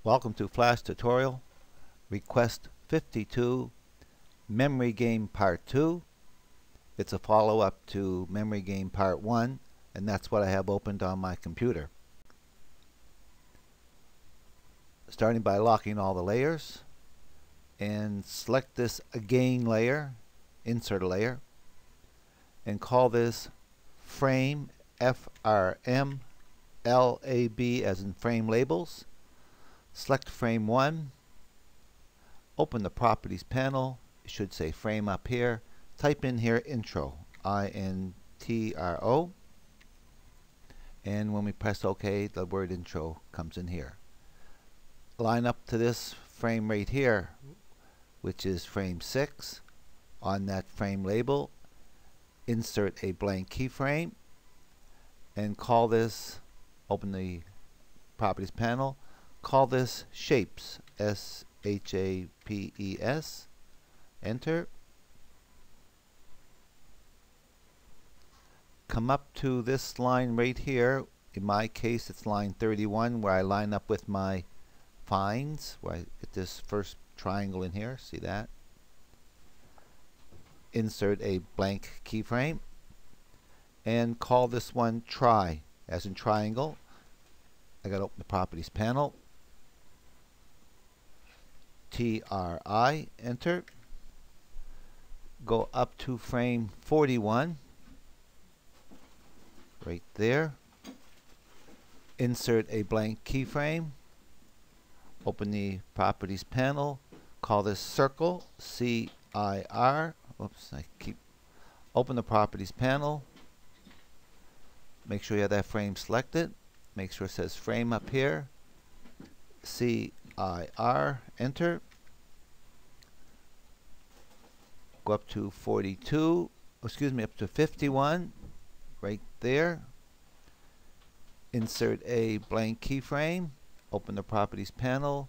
Welcome to Flash Tutorial Request 52 Memory Game Part 2. It's a follow-up to Memory Game Part 1, and that's what I have opened on my computer. Starting by locking all the layers, and select this Again layer, insert a layer, and call this Frame, F-R-M, L-A-B as in frame labels. Select frame 1, open the properties panel. It should say frame up here. Type in here intro, I-N-T-R-O, and when we press OK, the word intro comes in here. Line up to this frame right here, which is frame 6. On that frame label, insert a blank keyframe and call this, open the properties panel, call this shapes, S-H-A-P-E-S, enter. Come up to this line right here. In my case it's line 31 where I line up with my finds, where I get this first triangle in here, see that? Insert a blank keyframe and call this one try, as in triangle. I gotta open the properties panel, T-R-I, enter. Go up to frame 41, right there. Insert a blank keyframe, open the properties panel, call this circle, C-I-R. Oops, open the properties panel, make sure you have that frame selected, make sure it says frame up here, C-I-R, enter. Go up to 42, excuse me, up to 51, right there. Insert a blank keyframe, open the properties panel,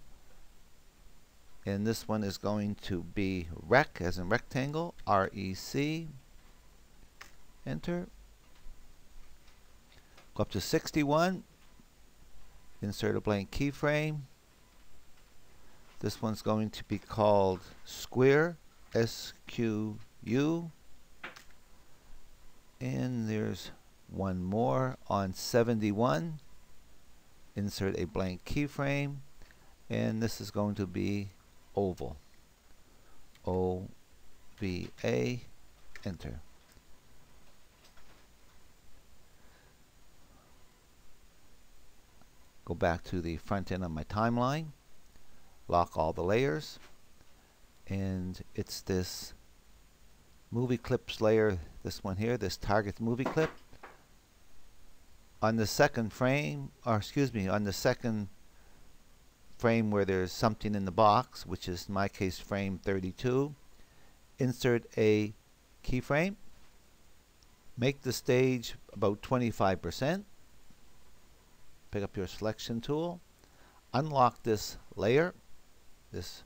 and this one is going to be rec, as in rectangle, R-E-C, enter. Go up to 61, insert a blank keyframe. This one's going to be called square, S-Q-U, and there's one more on 71. Insert a blank keyframe, and this is going to be oval, O-V-A, enter. Go back to the front end of my timeline, lock all the layers, and it's this movie clips layer, this one here, this target movie clip. On the second frame, or excuse me, on the second frame where there's something in the box, which is in my case frame 32, insert a keyframe, make the stage about 25%, pick up your selection tool, unlock this layer, this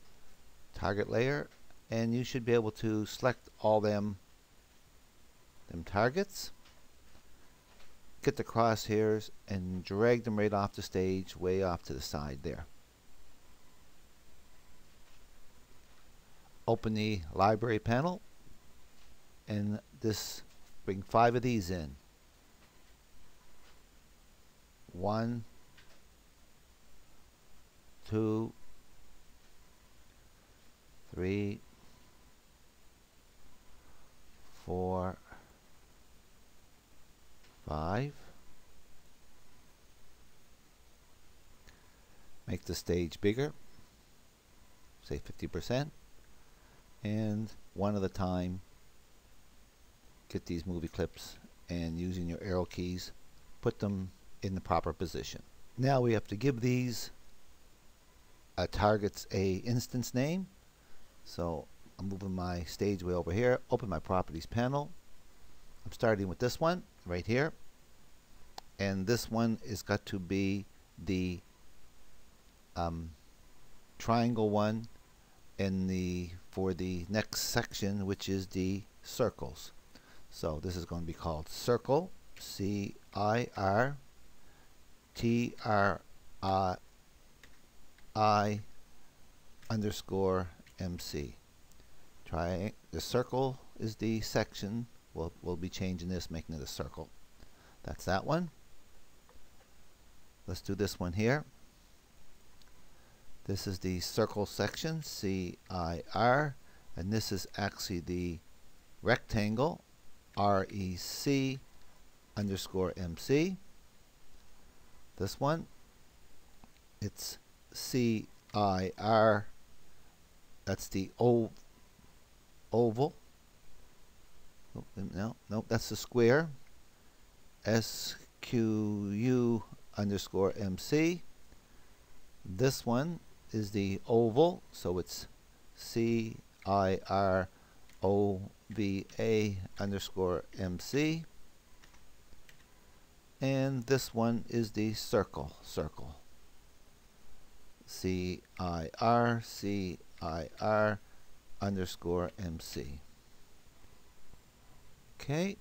target layer, and you should be able to select all them targets, get the crosshairs and drag them right off the stage, way off to the side there. Open the library panel, and bring 5 of these in. 1, 2, 3, 4, 5. Make the stage bigger, say 50%, and one at a time get these movie clips, and using your arrow keys put them in the proper position. Now we have to give these targets a instance name. So I'm moving my stage way over here, open my properties panel. I'm starting with this one right here, and this one is got to be the triangle one for the next section, which is the circles. So this is going to be called circle, C-I-R-T-R-I underscore MC. The circle is the section. We'll be changing this, making it a circle. That's that one. Let's do this one here. This is the circle section, CIR, and this is actually the rectangle, REC underscore MC. This one, it's CIR, that's the oval. No, that's the square, SQU underscore MC. This one is the oval, so it's CIROVA underscore MC. And this one is the circle, CIR underscore MC. Okay,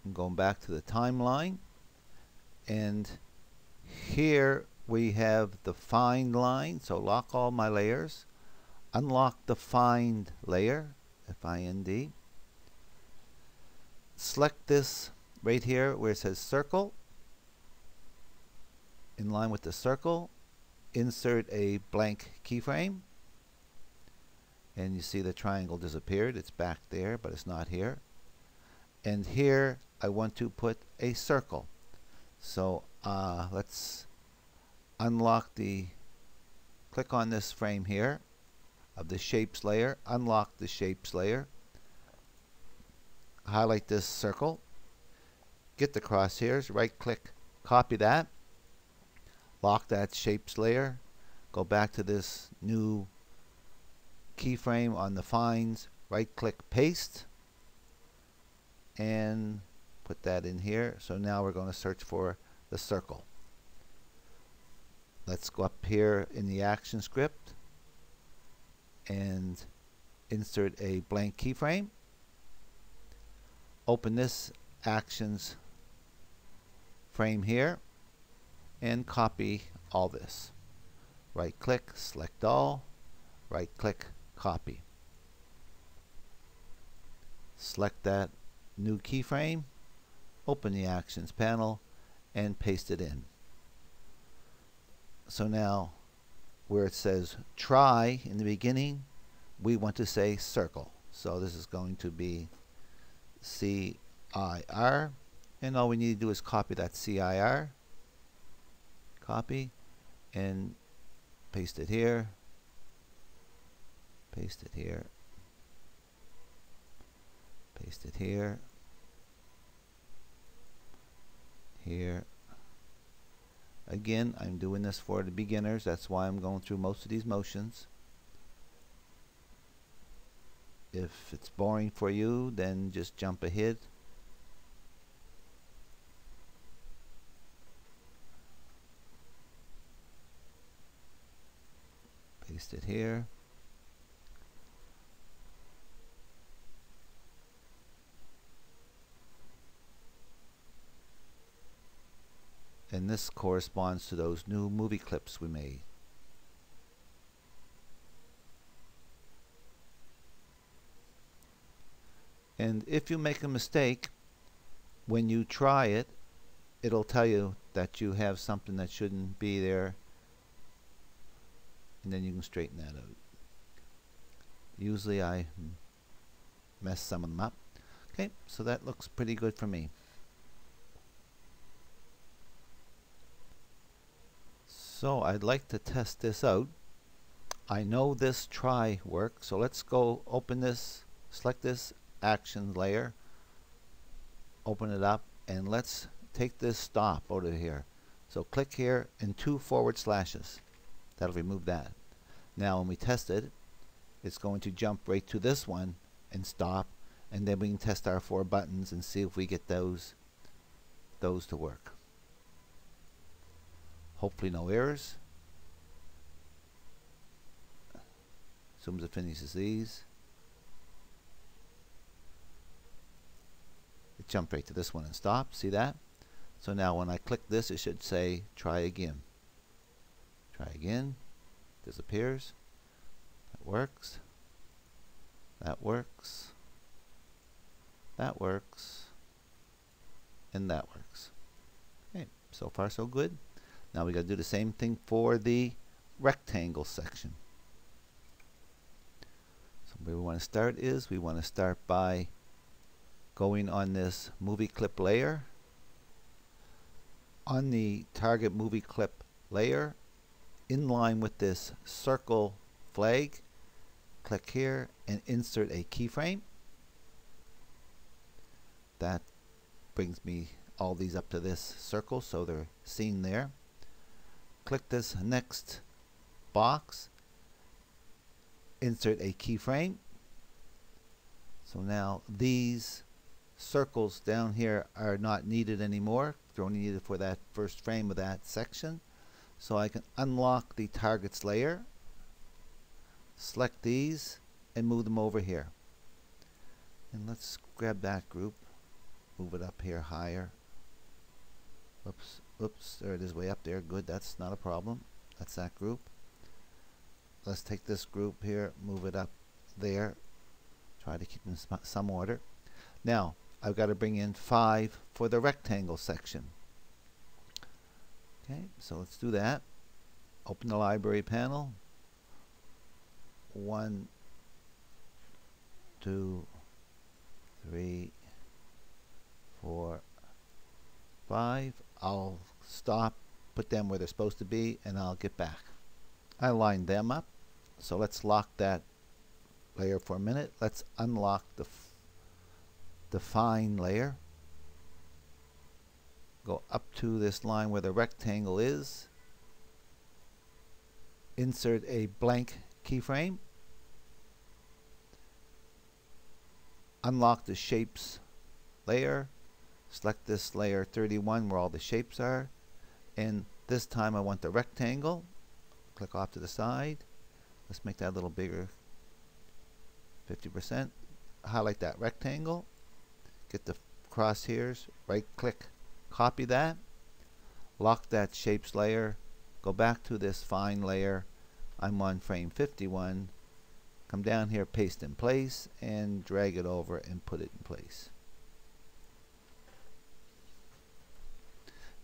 I'm going back to the timeline, and here we have the find line. So lock all my layers, unlock the find layer, FIND. Select this right here where it says circle. In line with the circle, insert a blank keyframe, and you see the triangle disappeared. It's back there, but it's not here. And here I want to put a circle. So let's unlock click on this frame here of the shapes layer, unlock the shapes layer, highlight this circle, get the crosshairs, right click, copy that, lock that shapes layer, go back to this new keyframe on the finds, right click, paste, and put that in here. So now we're going to search for the circle. Let's go up here in the action script and insert a blank keyframe. Open this actions frame here and copy all this. Right click, select all, right click, copy. Select that new keyframe, open the actions panel, and paste it in. So now where it says try in the beginning, we want to say circle. So this is going to be CIR, and all we need to do is copy that CIR, copy, and paste it here, paste it here, paste it here, here. Again, I'm doing this for the beginners, that's why I'm going through most of these motions. If it's boring for you, then just jump ahead. Paste it here. And this corresponds to those new movie clips we made. And if you make a mistake, when you try it, it'll tell you that you have something that shouldn't be there, and then you can straighten that out. Usually I mess some of them up. Okay, so that looks pretty good for me. So I'd like to test this out. I know this try works, so let's go open this, select this action layer, open it up, and let's take this stop out of here. So click here and 2 forward slashes. That'll remove that. Now when we test it, it's going to jump right to this one and stop, and then we can test our 4 buttons and see if we get those to work. Hopefully no errors. As soon as it finishes these, it jumped right to this one and stopped. See that? So now when I click this, it should say try again. Try again. disappears. That works. That works. That works. And that works. Okay, so far so good. Now we got to do the same thing for the rectangle section. So where we want to start is we want to start by going on this movie clip layer. On the target movie clip layer, in line with this circle flag, click here and insert a keyframe. That brings me all these up to this circle so they're seen there. Click this next box, insert a keyframe. So now these circles down here are not needed anymore. They're only needed for that first frame of that section. So I can unlock the targets layer, select these, and move them over here. And let's grab that group, move it up here higher. Oops, oops, there it is way up there. Good, that's not a problem. That's that group. Let's take this group here, move it up there. Try to keep them in some order. Now, I've got to bring in 5 for the rectangle section. Okay, so let's do that. Open the library panel. 1, 2, 3, 4, 5. I'll stop, put them where they're supposed to be, and I'll get back. I lined them up, so let's lock that layer for a minute. Let's unlock the define layer. Go up to this line where the rectangle is. Insert a blank keyframe. Unlock the shapes layer. Select this layer 31 where all the shapes are. And this time I want the rectangle. Click off to the side. Let's make that a little bigger. 50%. Highlight that rectangle. Get the crosshairs. Right click. Copy that. Lock that shapes layer. Go back to this fine layer. I'm on frame 51. Come down here, paste in place, and drag it over and put it in place.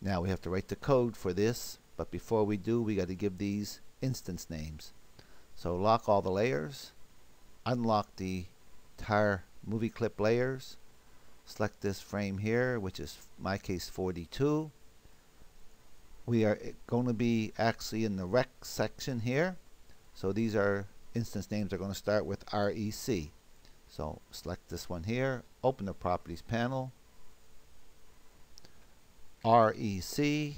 Now we have to write the code for this, but before we do, we got to give these instance names. So lock all the layers, unlock the entire movie clip layers, select this frame here, which is in my case 42. We are going to be actually in the rec section here, so these are instance names are going to start with REC. So select this one here, open the properties panel, REC,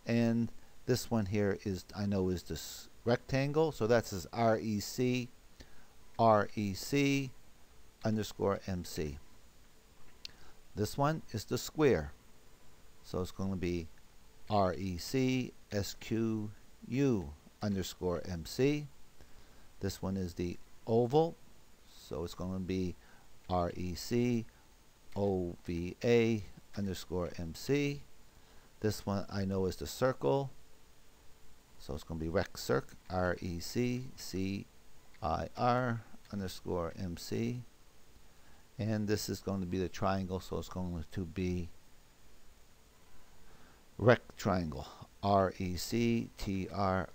and this one here is, I know, is this rectangle, so that's as REC underscore MC. This one is the square, so it's going to be REC SQU underscore MC. This one is the oval, so it's going to be REC OVA underscore MC. This one I know is the circle, so it's going to be RecCirc RECCIR underscore MC. And this is going to be the triangle, so it's going to be rectriangle RECTRI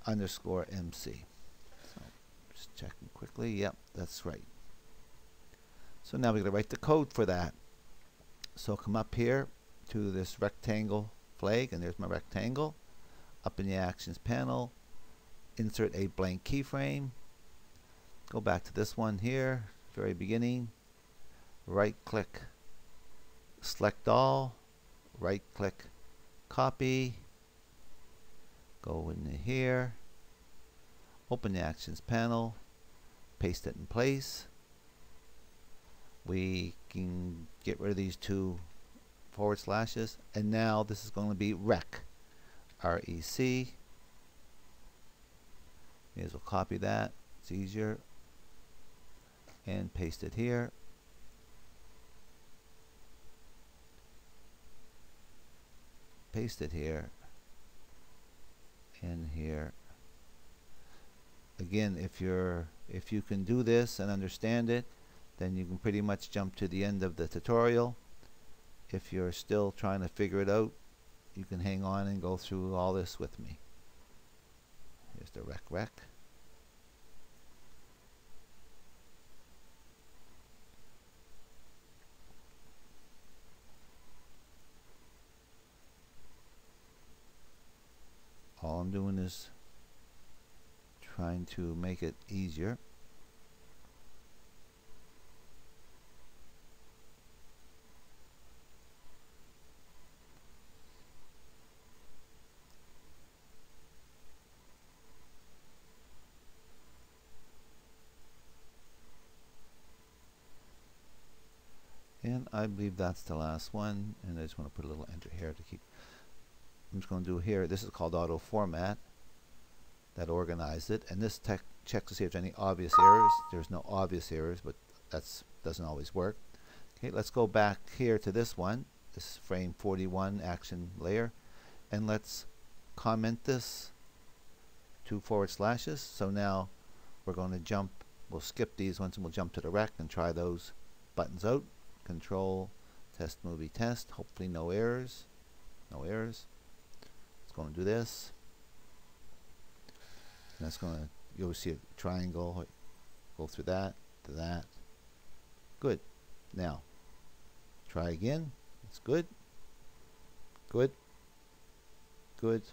underscore MC. So just checking quickly. Yep, that's right. So now we're going to write the code for that. So come up here to this rectangle flag, and there's my rectangle. Up in the actions panel, insert a blank keyframe. Go back to this one here, very beginning. Right click, select all. Right click, copy. Go in here. Open the actions panel. Paste it in place. We can get rid of these 2 forward slashes, and now this is going to be rec REC. May as well copy that, it's easier, and paste it here. Paste it here, and here, again, if you can do this and understand it, then you can pretty much jump to the end of the tutorial. If you're still trying to figure it out, you can hang on and go through all this with me. Here's the rec. All I'm doing is trying to make it easier. And I believe that's the last one, and I just want to put a little enter here to keep. I'm just going to do here, this is called auto format. That organized it, and this checks to see if there's any obvious errors. There's no obvious errors, but that doesn't always work. Okay, let's go back here to this one. This is frame 41 action layer, and let's comment this 2 forward slashes. So now we're going to jump, we'll skip these ones and we'll jump to the rec and try those buttons out. Control, test movie test, hopefully no errors. Let's go and do this. And that's going to, you'll see a triangle, go through that, to that. Good. Now, try again. It's good. Good. Good.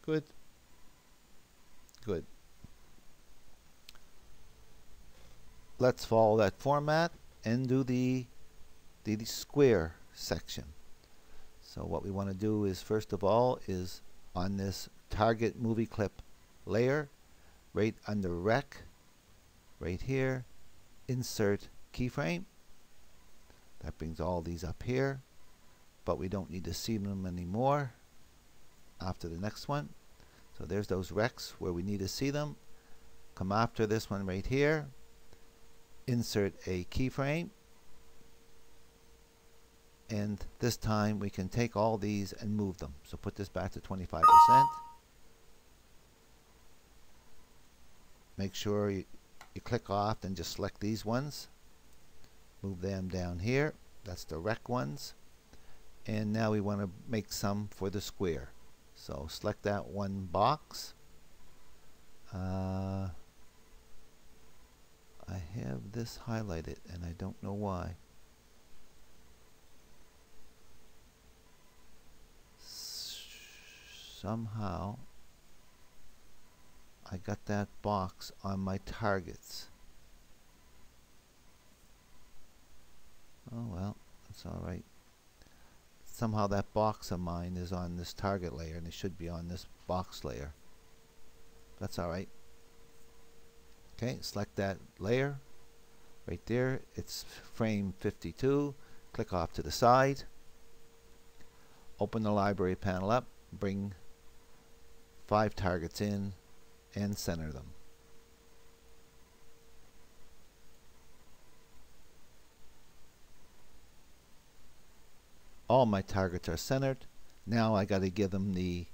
Good. Good. Let's follow that format and do the square section. So what we want to do is, first of all, is on this target movie clip layer, right under rec, right here, insert keyframe. That brings all these up here, but we don't need to see them anymore after the next one. So there's those recs where we need to see them. Come after this one right here, insert a keyframe, and this time we can take all these and move them. So put this back to 25%. Make sure you click off and just select these ones. Move them down here. That's the rec ones. And now we want to make some for the square. So select that one box. I have this highlighted and I don't know why. Somehow I got that box on my targets. Oh well, that's alright. Somehow that box of mine is on this target layer and it should be on this box layer. That's alright. Okay, select that layer right there. It's frame 52. Click off to the side. Open the library panel up. Bring 5 targets in and center them. All my targets are centered. Now I got to give them the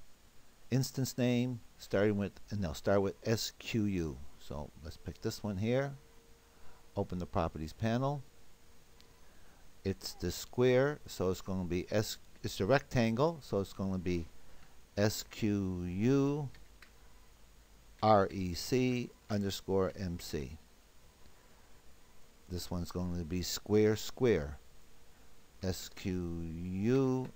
instance name, starting with, and they'll start with SQU. So let's pick this one here. Open the properties panel. It's the square, so it's going to be it's a rectangle, so it's going to be SQU REC underscore MC. This one's going to be square square. SQU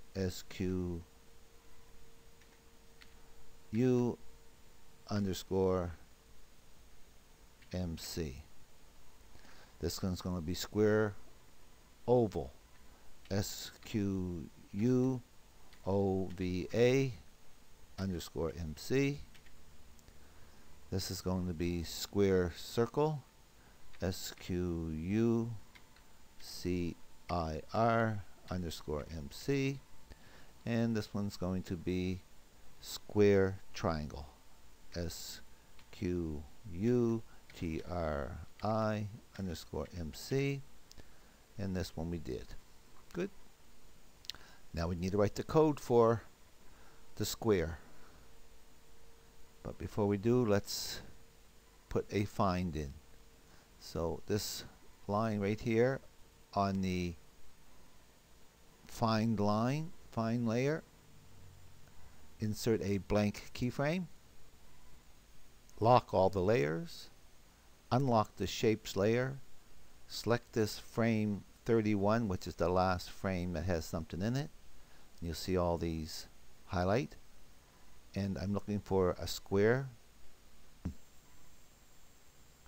underscore MC. This one's going to be square oval. SQU OVA underscore MC. This is going to be square circle. SQU CIR underscore MC. And this one's going to be square triangle. SQU TRI underscore MC. And this one we did. Good. Now we need to write the code for the square. But But before we do, let's put a find in. So this line right here on the find line, find layer, insert a blank keyframe, lock all the layers, unlock the shapes layer, select this frame 31, which is the last frame that has something in it. You'll see all these highlight, and I'm looking for a square.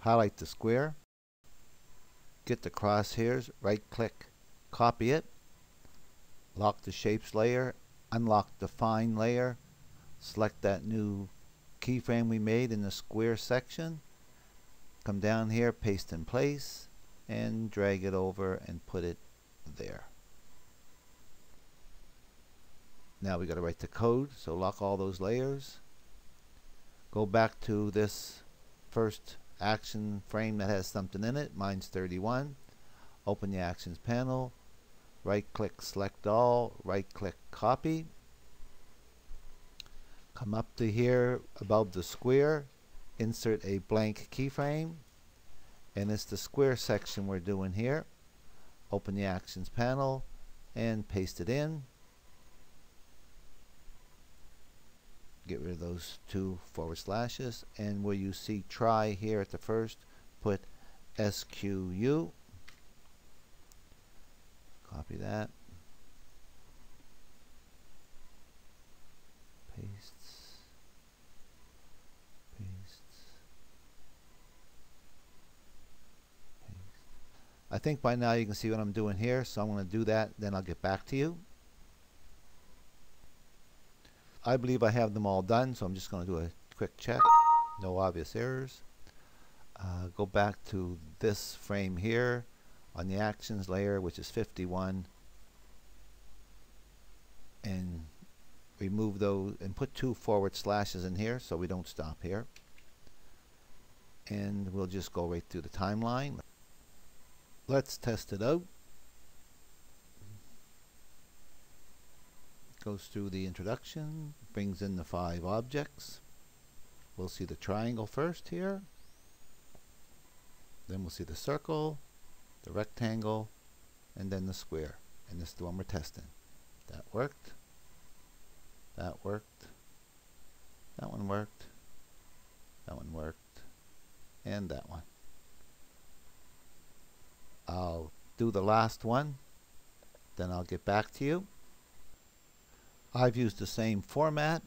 Highlight the square, get the crosshairs, right click, copy it, lock the shapes layer, unlock the find layer, select that new keyframe we made in the square section, come down here, paste in place, and drag it over and put it there. Now we got to write the code, so lock all those layers. Go back to this first action frame that has something in it, mine's 31. Open the actions panel, right click, select all, right click, copy. Come up to here above the square, insert a blank keyframe, and it's the square section we're doing here. Open the actions panel and paste it in. Get rid of those two forward slashes, and where you see try here at the first, put SQU. Copy that. Pastes. Pastes. Paste. I think by now you can see what I'm doing here, so I'm going to do that, then I'll get back to you. I believe I have them all done, so I'm just going to do a quick check. No obvious errors. Go back to this frame here on the actions layer, which is 51, and remove those and put two forward slashes in here so we don't stop here. And we'll just go right through the timeline. Let's test it out. Goes through the introduction, brings in the 5 objects. We'll see the triangle first here, then we'll see the circle, the rectangle, and then the square. And this is the one we're testing. That worked, that worked, that one worked, that one worked, and that one. I'll do the last one, then I'll get back to you. I've used the same format,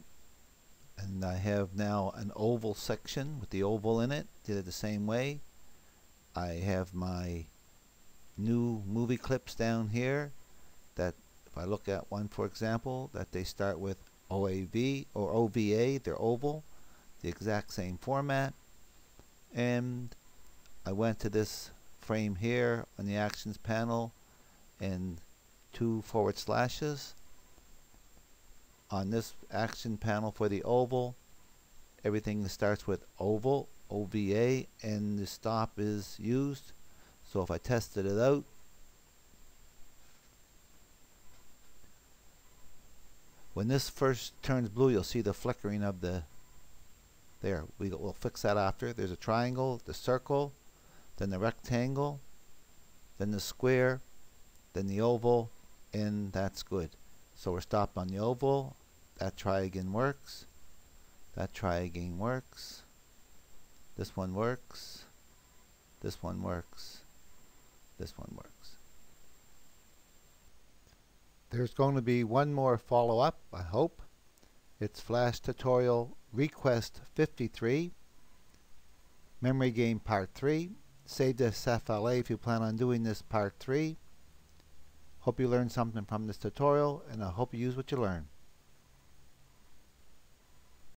and I have now an oval section with the oval in it. Did it the same way. I have my new movie clips down here that if I look at one, for example, that they start with OAV or OVA, they're oval, the exact same format. And I went to this frame here on the actions panel and 2 forward slashes. On this action panel for the oval, everything starts with oval, OVA, and the stop is used. So if I tested it out, when this first turns blue, you'll see the flickering of the there. We'll fix that after. There's a triangle, the circle, then the rectangle, then the square, then the oval, and that's good. So we're stopped on the oval. That try again works. That try again works. This one works. This one works. This one works. There's going to be one more follow-up, I hope. It's Flash Tutorial Request 53, Memory Game Part 3. Save this FLA if you plan on doing this Part 3. Hope you learned something from this tutorial, and I hope you use what you learn.